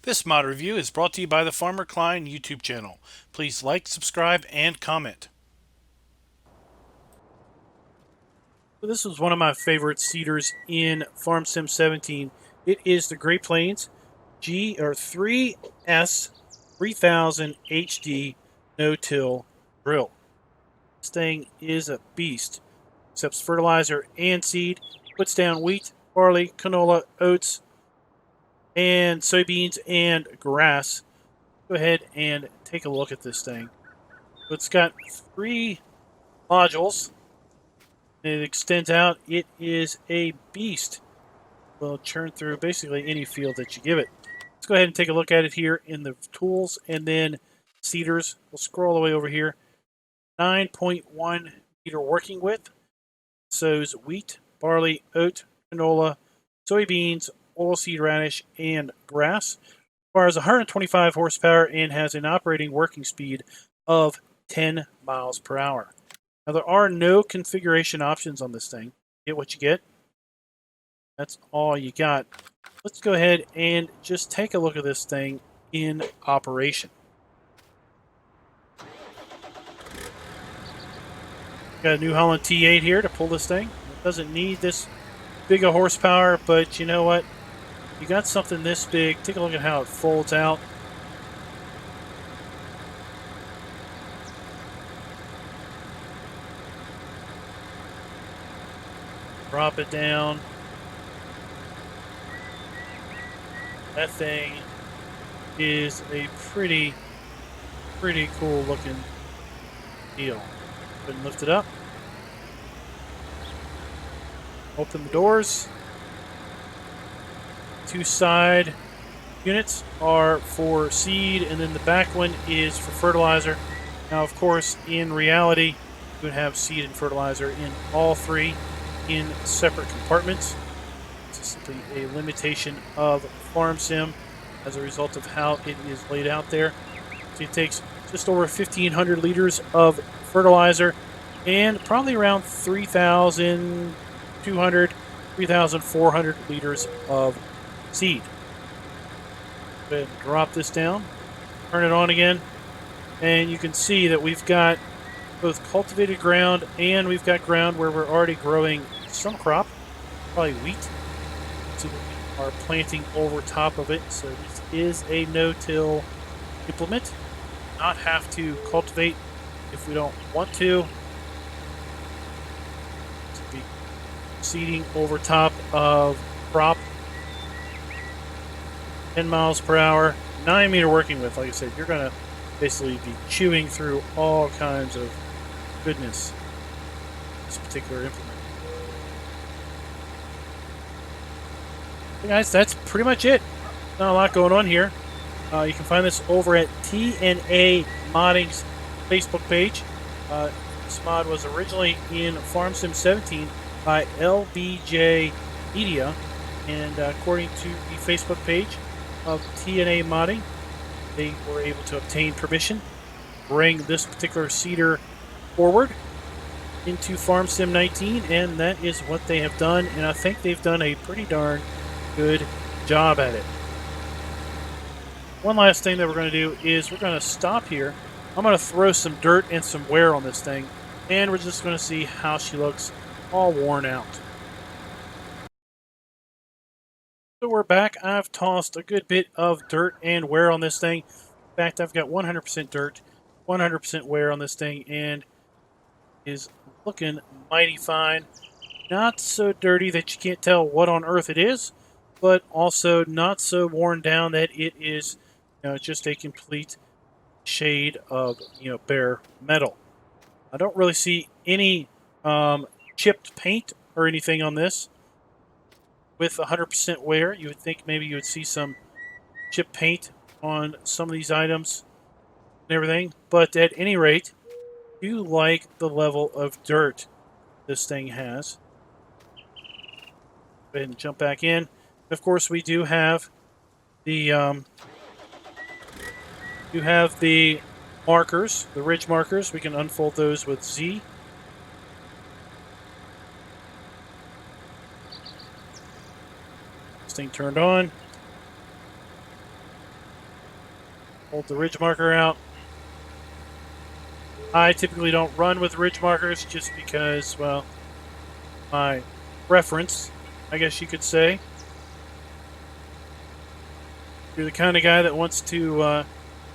This mod review is brought to you by the Farmer Klein YouTube channel. Please like, subscribe, and comment. So this was one of my favorite seeders in Farm Sim 17. It is the Great Plains 3S3000HP no-till drill. This thing is a beast. Accepts fertilizer and seed. Puts down wheat, barley, canola, oats, and soybeans and grass. Go ahead and take a look at this thing. So it's got 3 modules. It extends out. It is a beast. Will churn through basically any field that you give it. Let's go ahead and take a look at it here in the tools and then seeders. We'll scroll all the way over here. 9.1 meter working width. Sows wheat, barley, oat, canola, soybeans, oilseed radish, and grass. Requires 125 horsepower and has an operating working speed of 10 miles per hour. Now, there are no configuration options on this thing. Get what you get. That's all you got. Let's go ahead and just take a look at this thing in operation. Got a New Holland T8 here to pull this thing. It doesn't need this big a horsepower, but you know what? You got something this big. Take a look at how it folds out. Drop it down. That thing is a pretty cool looking deal. Go ahead and lift it up. Open the doors. 2 side units are for seed, and then the back one is for fertilizer. Now, of course, in reality, you would have seed and fertilizer in all 3 in separate compartments. It's simply a limitation of Farm Sim as a result of how it is laid out there. So it takes just over 1,500 liters of fertilizer and probably around 3,200, 3,400 liters of seed. Go ahead and drop this down, turn it on again, and you can see that we've got both cultivated ground and we've got ground where we're already growing some crop, probably wheat. So we are planting over top of it. So this is a no-till implement. Not have to cultivate if we don't want to. To be seeding over top of crop. 10 miles per hour, 9 meter working width. Like I said, you're going to basically be chewing through all kinds of goodness. This particular implement. Hey guys, that's pretty much it. Not a lot going on here. You can find this over at AMDmodding's Facebook page. This mod was originally in Farm Sim 17 by LBJ Media, and according to the Facebook page of AMDmodding, they were able to obtain permission, bring this particular seeder forward into Farm Sim 19, and that is what they have done, and I think they've done a pretty darn good job at it. One last thing that we're going to do is we're going to stop here. I'm going to throw some dirt and some wear on this thing, and we're just going to see how she looks all worn out. So we're back. I've tossed a good bit of dirt and wear on this thing. In fact, I've got 100% dirt, 100% wear on this thing, and is looking mighty fine. Not so dirty that you can't tell what on earth it is, but also not so worn down that it is, just a complete shade of, bare metal. I don't really see any chipped paint or anything on this. With 100% wear, you would think maybe you would see some chipped paint on some of these items and everything. But at any rate, I do like the level of dirt this thing has. Go ahead and jump back in. Of course, we do have the You have the markers, the ridge markers. We can unfold those with Z. This thing turned on. Hold the ridge marker out. I typically don't run with ridge markers just because, well, my preference, I guess you could say. If you're the kind of guy that wants to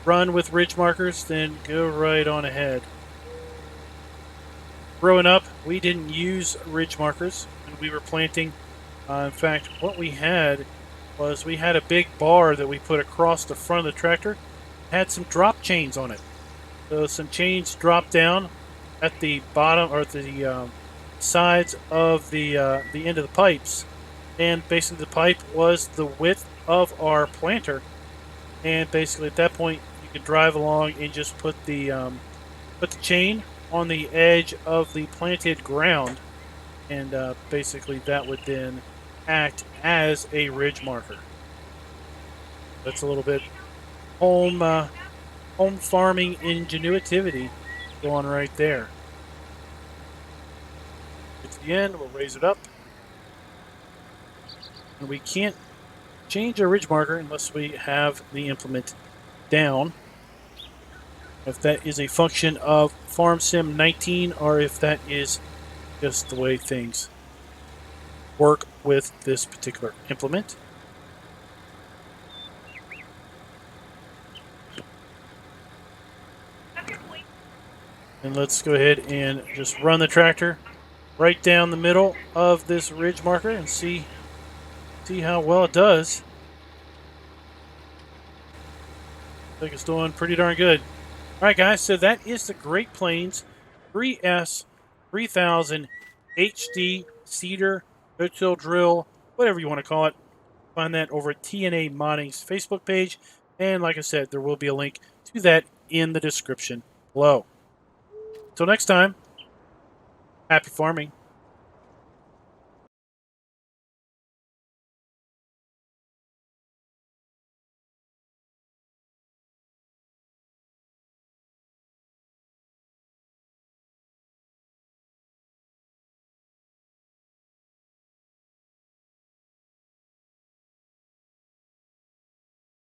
run with ridge markers, then go right on ahead. Growing up, we didn't use ridge markers when we were planting. In fact, what we had was we had a big bar that we put across the front of the tractor. It had some drop chains on it. So some chains dropped down at the bottom or the sides of the end of the pipes, and basically the pipe was the width of our planter. And basically at that point, you could drive along and just put the chain on the edge of the planted ground, and basically that would then act as a ridge marker. That's a little bit home farming ingenuity going right there. Get to the end, we'll raise it up. And we can't change our ridge marker unless we have the implement down. If that is a function of FarmSim 19 or if that is just the way things work with this particular implement. And let's go ahead and just run the tractor right down the middle of this ridge marker and see how well it does. I think it's doing pretty darn good. All right, guys, so that is the Great Plains 3S3000HD seeder, no-till drill, whatever you want to call it. Find that over at AMDmodding's Facebook page. And like I said, there will be a link to that in the description below. Until next time, happy farming.